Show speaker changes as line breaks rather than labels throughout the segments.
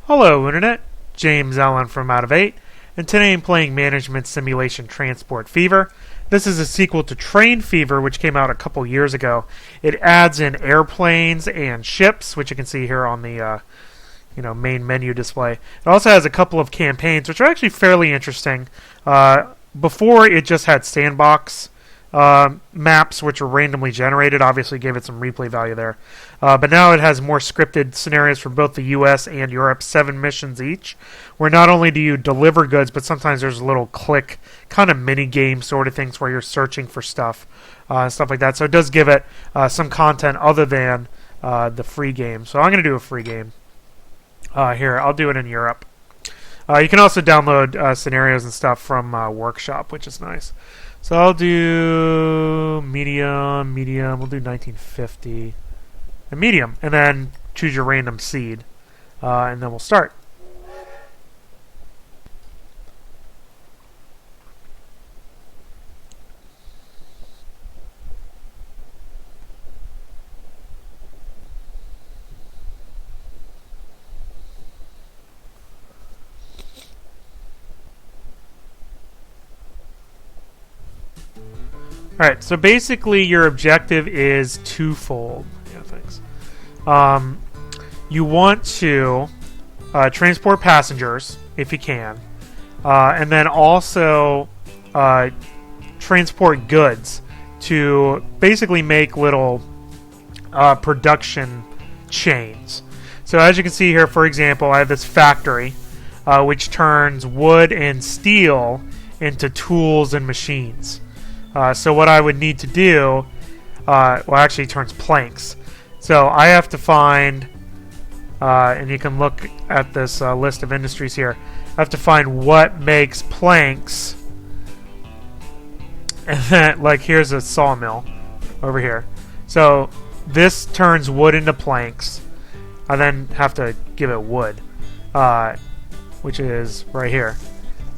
Hello Internet, James Allen from Out of 8, and today I'm playing Management Simulation Transport Fever. This is a sequel to Train Fever, which came out a couple years ago. It adds in airplanes and ships, which you can see here on the main menu display. It also has a couple of campaigns, which are actually fairly interesting. Before, it just had sandbox maps, which were randomly generated. Obviously gave it some replay value there. But now it has more scripted scenarios for both the US and Europe, 7 missions each, where not only do you deliver goods, but sometimes there's a little click kind of mini game sort of things where you're searching for stuff, stuff like that. So it does give it some content other than the free game. So I'm going to do a free game. Here, I'll do it in Europe. You can also download scenarios and stuff from Workshop, which is nice. So I'll do medium, we'll do 1950, and medium, and then choose your random seed, and then we'll start. Alright, so basically your objective is twofold. Yeah, thanks. You want to transport passengers, if you can, and then also transport goods to basically make little production chains. So as you can see here, for example, I have this factory which turns wood and steel into tools and machines. So what I would need to do, actually it turns planks. So I have to find, and you can look at this list of industries here, I have to find what makes planks. And then, like, here's a sawmill over here. So this turns wood into planks. I then have to give it wood, which is right here.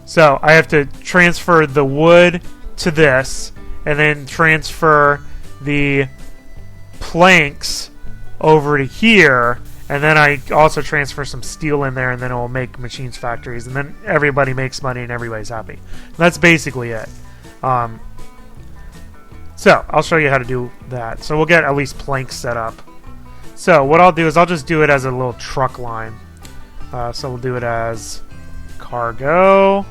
So I have to transfer the wood to this, and then transfer the planks over to here, and then I also transfer some steel in there, and then it will make machines factories, and then everybody makes money and everybody's happy. That's basically it. So I'll show you how to do that. So we'll get at least planks set up. So what I'll do is I'll just do it as a little truck line. So we'll do it as cargo.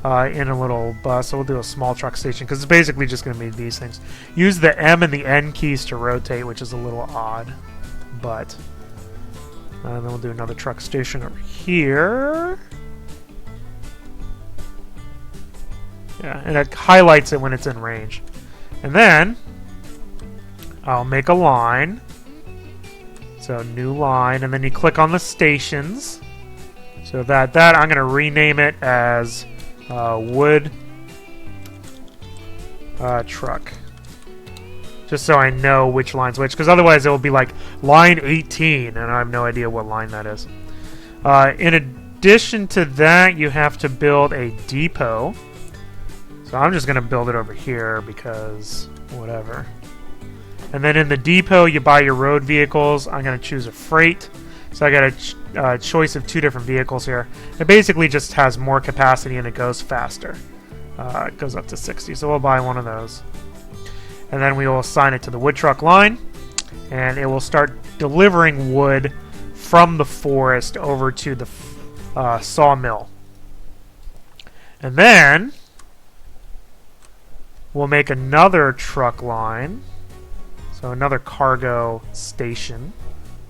In a little bus, so we'll do a small truck station because it's basically just going to be these things. Use the M and the N keys to rotate, which is a little odd, but and then we'll do another truck station over here. Yeah, and it highlights it when it's in range. And then I'll make a line. So new line, and then you click on the stations. So that I'm going to rename it as wood truck, just so I know which line's which, because otherwise it will be like line 18 and I have no idea what line that is. In addition to that, you have to build a depot, so I'm just going to build it over here because whatever. And then in the depot you buy your road vehicles. I'm going to choose a freight. So I got a choice of 2 different vehicles here. It basically just has more capacity and it goes faster. It goes up to 60, so we'll buy one of those. And then we will assign it to the wood truck line, and it will start delivering wood from the forest over to the sawmill. And then we'll make another truck line, so another cargo station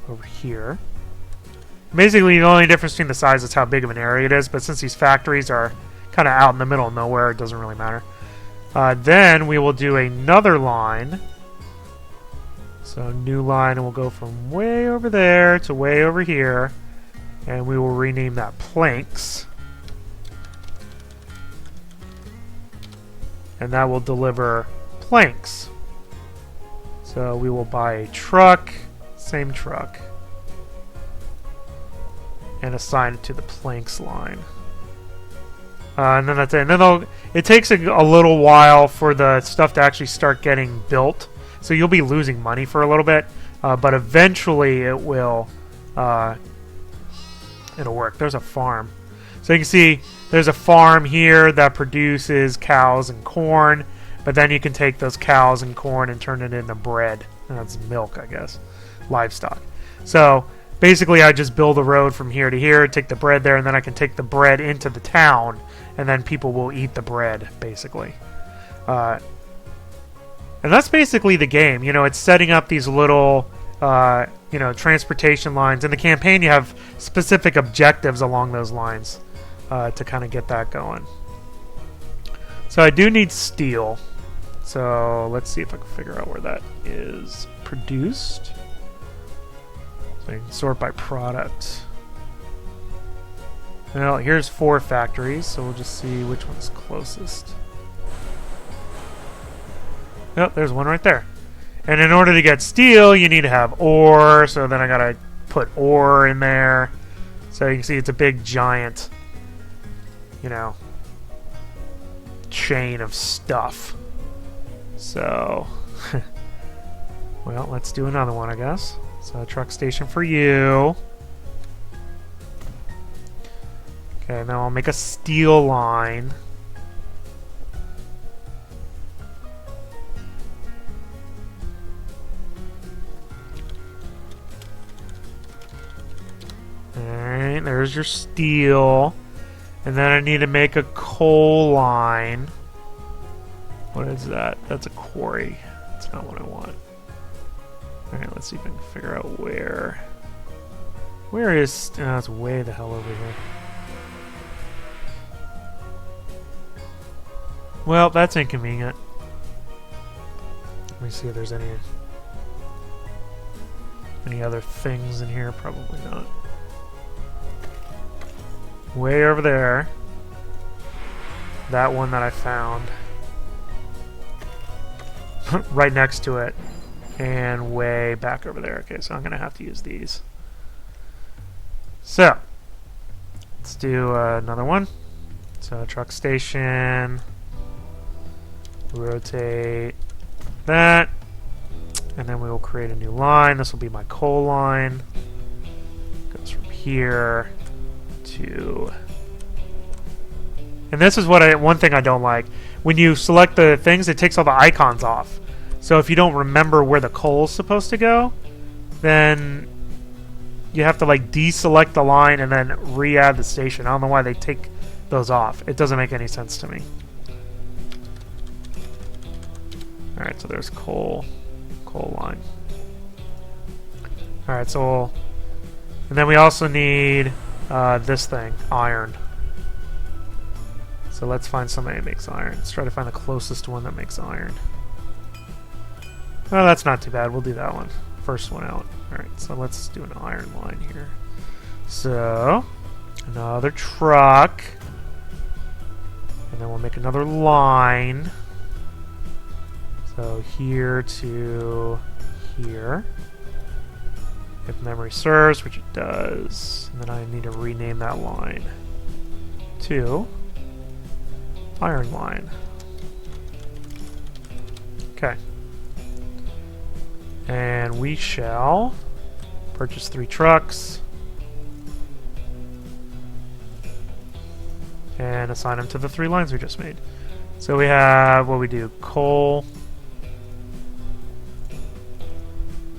over here. Basically, the only difference between the size is how big of an area it is, but since these factories are kind of out in the middle of nowhere, it doesn't really matter. Then we will do another line. So new line, and we'll go from way over there to way over here, and we will rename that planks. And that will deliver planks. So we will buy a truck, same truck, and assign it to the planks line. And then that's it. And then it takes a little while for the stuff to actually start getting built. So you'll be losing money for a little bit. But eventually it will it'll work. There's a farm. So you can see there's a farm here that produces cows and corn, but then you can take those cows and corn and turn it into bread. That's milk, I guess. Livestock. So basically I just build a road from here to here, take the bread there, and then I can take the bread into the town, and then people will eat the bread, basically. And that's basically the game. You know, it's setting up these little, you know, transportation lines. In the campaign, you have specific objectives along those lines to kind of get that going. So I do need steel. So let's see if I can figure out where that is produced. So I can sort by product. Well, here's 4 factories, so we'll just see which one's closest. Yep, there's one right there. And in order to get steel, you need to have ore, so then I gotta put ore in there. So you can see it's a big giant, you know, chain of stuff. So, well, let's do another one, I guess. So a truck station for you. Okay, now I'll make a steel line. Alright, there's your steel. And then I need to make a coal line. What is that? That's a quarry. That's not what I want. Alright, let's see if I can figure out where. Where is... Oh, it's way the hell over here. Well, that's inconvenient. Let me see if there's any other things in here. Probably not. Way over there. That one that I found. Right next to it. And way back over there. Okay, so I'm going to have to use these. So, let's do another one. So, truck station. Rotate that. And then we will create a new line. This will be my coal line. Goes from here to... And this is what one thing I don't like. When you select the things, it takes all the icons off. So if you don't remember where the coal is supposed to go, then you have to like deselect the line and then re-add the station. I don't know why they take those off. It doesn't make any sense to me. Alright, so there's coal line. Alright, so we'll... And then we also need this thing, iron. So let's find somebody that makes iron. Let's try to find the closest one that makes iron. Oh, that's not too bad. We'll do that one. First one out. Alright, so let's do an iron line here. So, another truck. And then we'll make another line. So here to here. If memory serves, which it does. And then I need to rename that line to iron line. Okay. And we shall purchase 3 trucks and assign them to the 3 lines we just made. So we have what we do: coal,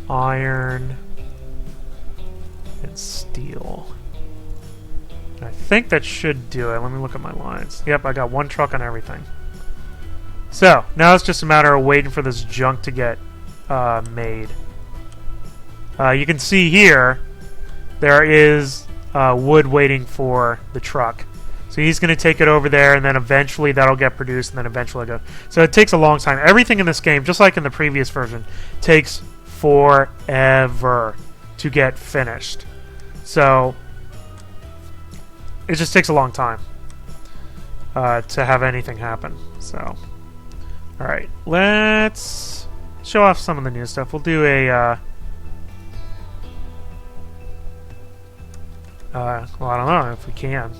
iron, and steel. And I think that should do it. Let me look at my lines. Yep, I got 1 truck on everything. So now it's just a matter of waiting for this junk to get made. You can see here there is wood waiting for the truck. So he's going to take it over there, and then eventually that'll get produced, and then eventually go. So it takes a long time. Everything in this game, just like in the previous version, takes forever to get finished. So it just takes a long time to have anything happen. So, all right, let's show off some of the new stuff. We'll do a well, I don't know if we can.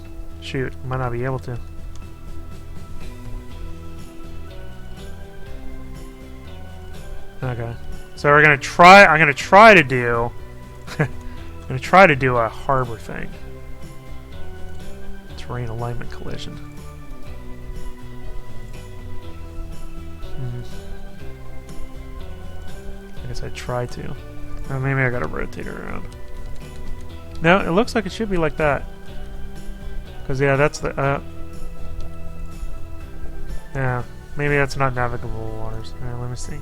Shoot, we might not be able to. Okay, so we're gonna try. I'm gonna try to do. I'm gonna try to do a harbor thing. Terrain alignment collision. I guess I try to. Oh, maybe I gotta rotate it around. No, it looks like it should be like that. Because, yeah, that's the... yeah, maybe that's not navigable waters. Alright, let me see.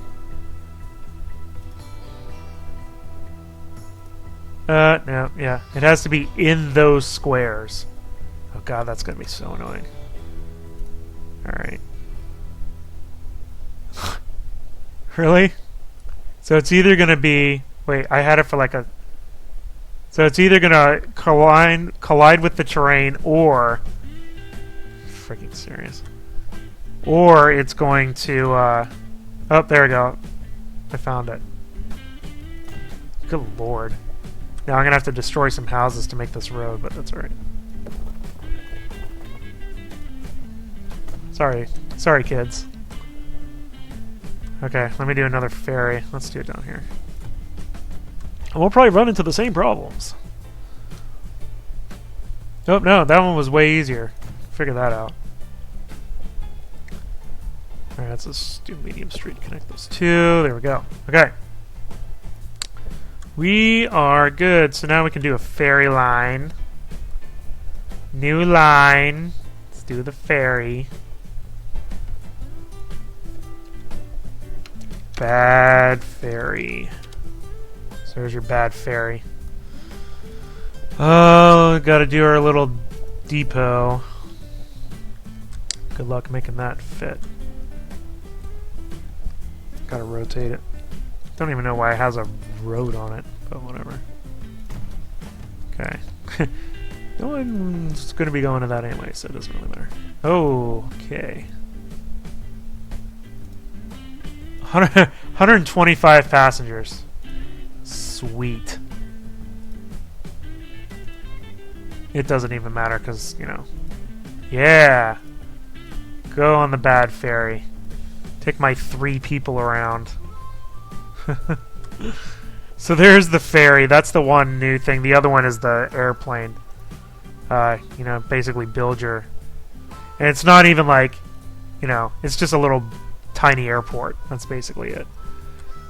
No, yeah. It has to be in those squares. Oh god, that's gonna be so annoying. Alright. Really? So it's either gonna be... Wait, I had it for like a... So it's either gonna collide with the terrain, or... Freaking serious. Or it's going to, oh, there we go. I found it. Good lord. Now I'm gonna have to destroy some houses to make this road, but that's alright. Sorry. Sorry, kids. Okay, let me do another ferry. Let's do it down here. And we'll probably run into the same problems. Oh, no, that one was way easier. Figure that out. Alright, let's do medium street. Connect those two. There we go. Okay. We are good. So now we can do a ferry line. New line. Let's do the ferry. Bad ferry. So there's your bad ferry. Oh, gotta do our little depot. Good luck making that fit. Gotta rotate it. Don't even know why it has a road on it, but whatever. Okay. No one's gonna be going to that anyway, so it doesn't really matter. Okay. 125 passengers. Sweet. It doesn't even matter because, you know. Yeah. Go on the bad ferry. Take my 3 people around. So there's the ferry. That's the one new thing. The other one is the airplane. You know, basically build your... And it's not even like, you know, it's just a little tiny airport. That's basically it.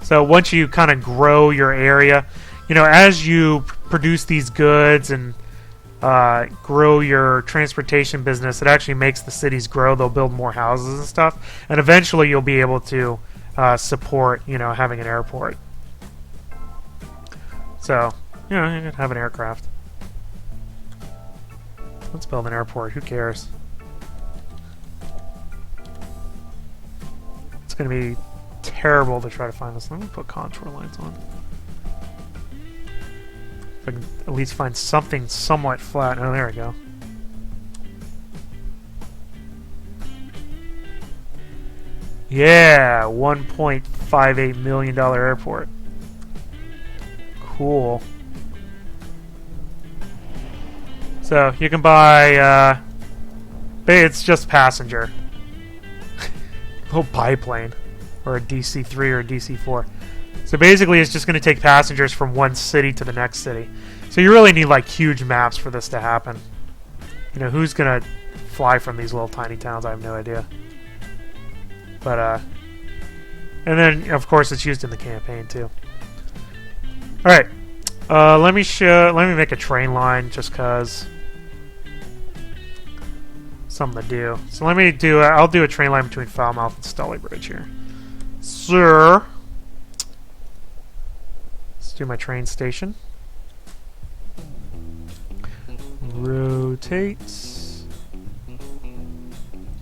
So once you kind of grow your area, you know, as you produce these goods and grow your transportation business, it actually makes the cities grow. They'll build more houses and stuff, and eventually you'll be able to support, you know, having an airport. So, you know, you can have an aircraft. Let's build an airport. Who cares? It's going to be terrible to try to find this. Let me put contour lines on. If I can at least find something somewhat flat. Oh, there we go. Yeah, $1.58 million airport. Cool. So you can buy. It's just passenger. Little biplane, or a DC-3 or a DC-4. So basically, it's just going to take passengers from one city to the next city. So you really need like huge maps for this to happen. You know, who's going to fly from these little tiny towns? I have no idea. But and then of course it's used in the campaign too. All right, let me make a train line just cause something to do. So let me do. I'll do a train line between Falmouth and Stolly Bridge here, sir. Let's do my train station. Rotates.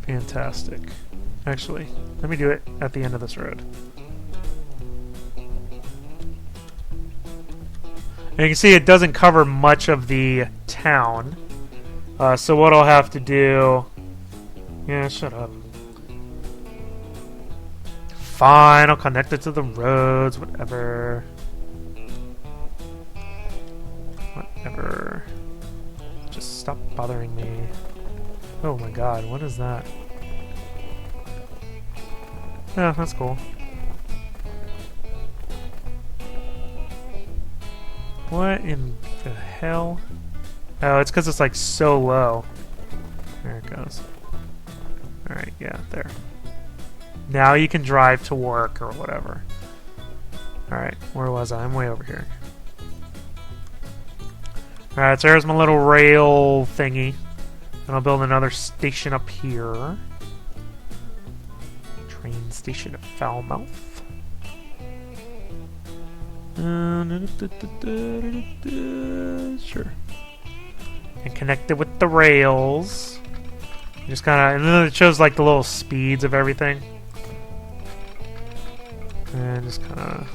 Fantastic. Actually, let me do it at the end of this road. And you can see it doesn't cover much of the town. So what I'll have to do... Yeah, shut up. Fine, I'll connect it to the roads, whatever. Whatever. Just stop bothering me. Oh my god, what is that? Yeah, that's cool. What in the hell? Oh, it's because it's like so low. There it goes. Alright, yeah, there. Now you can drive to work or whatever. Alright, where was I? I'm way over here. Alright, so there's my little rail thingy. And I'll build another station up here. Train station at Falmouth. Sure. And connect it with the rails. Just kind of, and then it shows like the little speeds of everything. And just kind of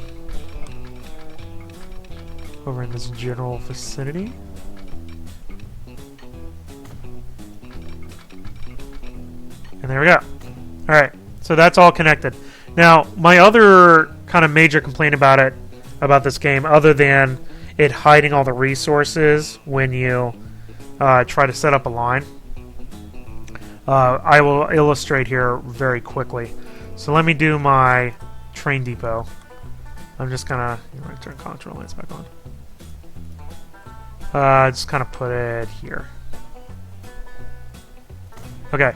over in this general vicinity. And there we go. Alright, so that's all connected. Now, my other kind of major complaint about this game, other than it hiding all the resources when you try to set up a line, I will illustrate here very quickly. So let me do my train depot. I'm just gonna turn control lights back on. Just kind of put it here. Okay.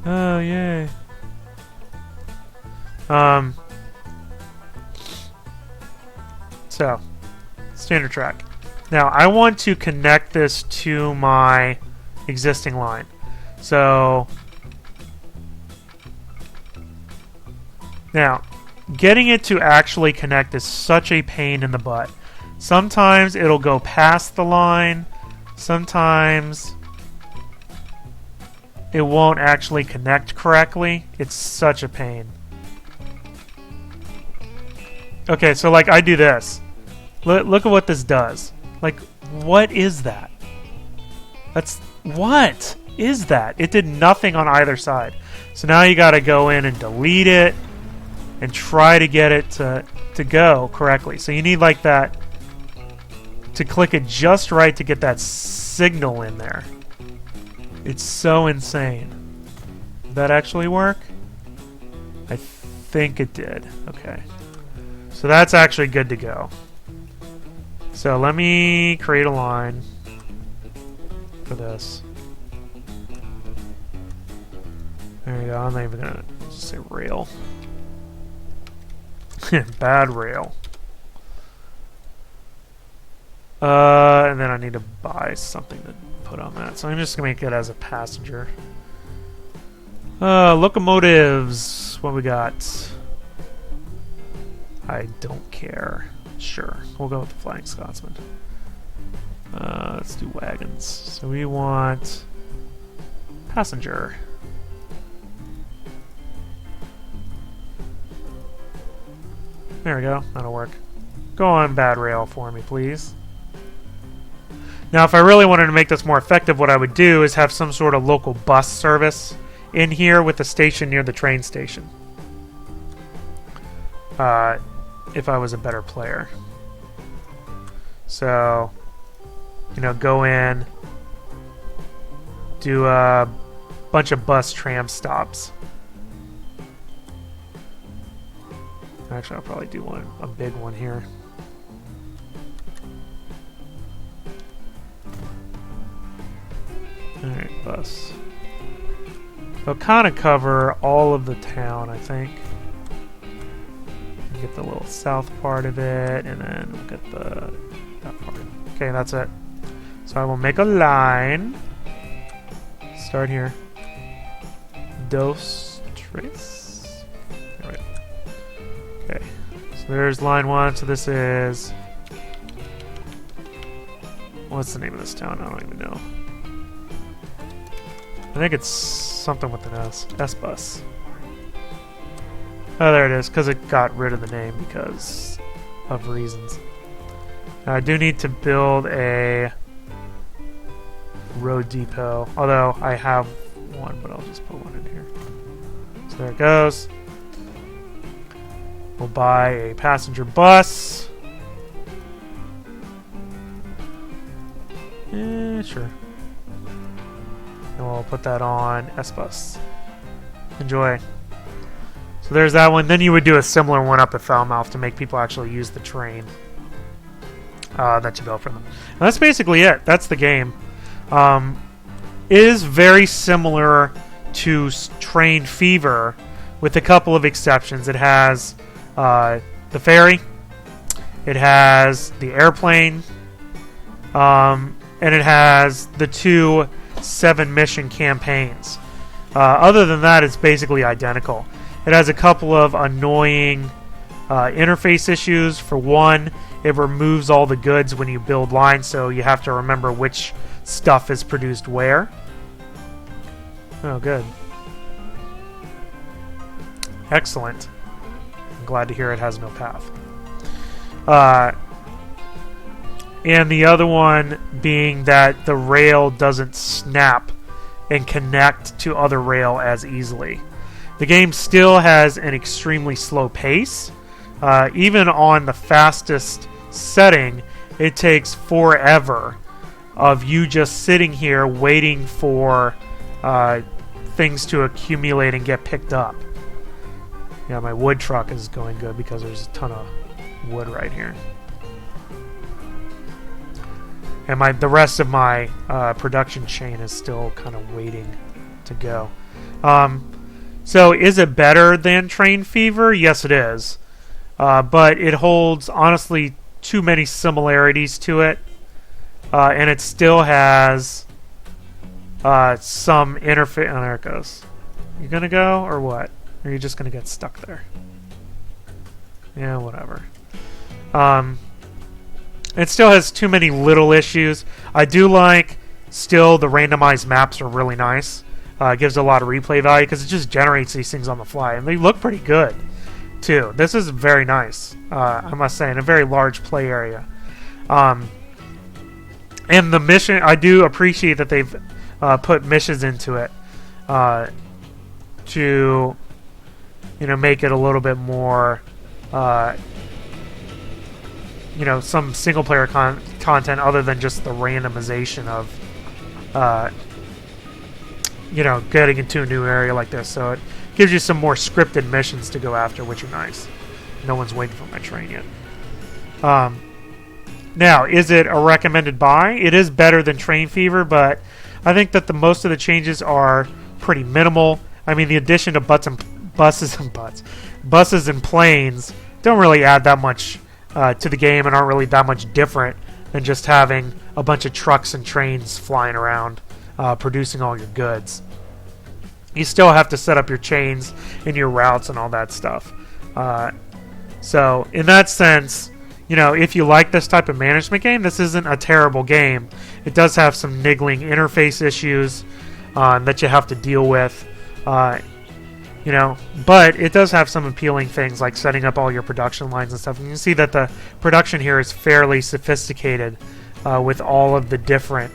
Oh yay. So standard track. Now I want to connect this to my existing line. So now getting it to actually connect is such a pain in the butt. Sometimes it'll go past the line, sometimes it won't actually connect correctly. It's such a pain. Okay, so like I do this. Look at what this does. Like, what is that? What is that? It did nothing on either side. So now you gotta go in and delete it and try to get it to go correctly. So you need like that to click it just right to get that signal in there. It's so insane. Did that actually work? I think it did. Okay. So that's actually good to go. So let me create a line for this. There you go. I'm not even gonna just say rail. Bad rail. And then I need to buy something to put on that. So I'm just gonna make it as a passenger. Locomotives. What we got? I don't care. Sure. We'll go with the Flying Scotsman. Let's do wagons. So we want passenger. There we go. That'll work. Go on bad rail for me, please. Now, if I really wanted to make this more effective, what I would do is have some sort of local bus service in here with a station near the train station. If I was a better player. So, you know, go in, do a bunch of bus tram stops. Actually, I'll probably do a big one here. Alright, bus. They'll kind of cover all of the town, I think. Get the little south part of it, and then look at that part. Okay, that's it. So I will make a line. Start here. Dos, tres. All right. Okay. So there's line 1. So this is. What's the name of this town? I don't even know. I think it's something with an S. S-Bus. Oh, there it is, because it got rid of the name because of reasons. Now, I do need to build a road depot, although I have one, but I'll just put one in here. So there it goes. We'll buy a passenger bus. Sure. And we'll put that on S-Bus. Enjoy. So there's that one. Then you would do a similar one up at Falmouth to make people actually use the train that you built for them. And that's basically it. That's the game. is very similar to Train Fever, with a couple of exceptions. It has the ferry, it has the airplane, and it has the 2 7-mission campaigns. Other than that, it's basically identical. It has a couple of annoying interface issues. For one, it removes all the goods when you build lines, so you have to remember which stuff is produced where. Oh, good. Excellent. I'm glad to hear it has no path. And the other one being that the rail doesn't snap and connect to other rail as easily. The game still has an extremely slow pace. Even on the fastest setting, it takes forever of you just sitting here waiting for things to accumulate and get picked up. Yeah, my wood truck is going good because there's a ton of wood right here. And the rest of my production chain is still kind of waiting to go. So is it better than Train Fever? Yes, it is. But it holds, honestly, too many similarities to it. And it still has some interface. Oh, there it goes. You gonna go or what? Or are you just gonna get stuck there? Yeah, whatever. It still has too many little issues. I do like, still, the randomized maps are really nice. It gives a lot of replay value because it just generates these things on the fly. And they look pretty good, too. This is very nice, I must say, in a very large play area. And the mission, I do appreciate that they've put missions into it to, make it a little bit more... some single-player content other than just the randomization of, getting into a new area like this. So it gives you some more scripted missions to go after, which are nice. No one's waiting for my train yet. Now, is it a recommended buy? It is better than Train Fever, but I think that most of the changes are pretty minimal. I mean, the addition of buses and planes don't really add that much to the game and aren't really that much different than just having a bunch of trucks and trains flying around producing all your goods. You still have to set up your chains and your routes and all that stuff. So in that sense, if you like this type of management game, this isn't a terrible game. It does have some niggling interface issues that you have to deal with. But it does have some appealing things like setting up all your production lines and stuff. And you can see that the production here is fairly sophisticated with all of the different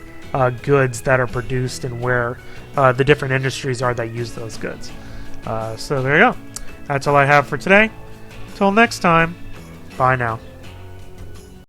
goods that are produced and where the different industries are that use those goods. So there you go. That's all I have for today. Till next time, bye now.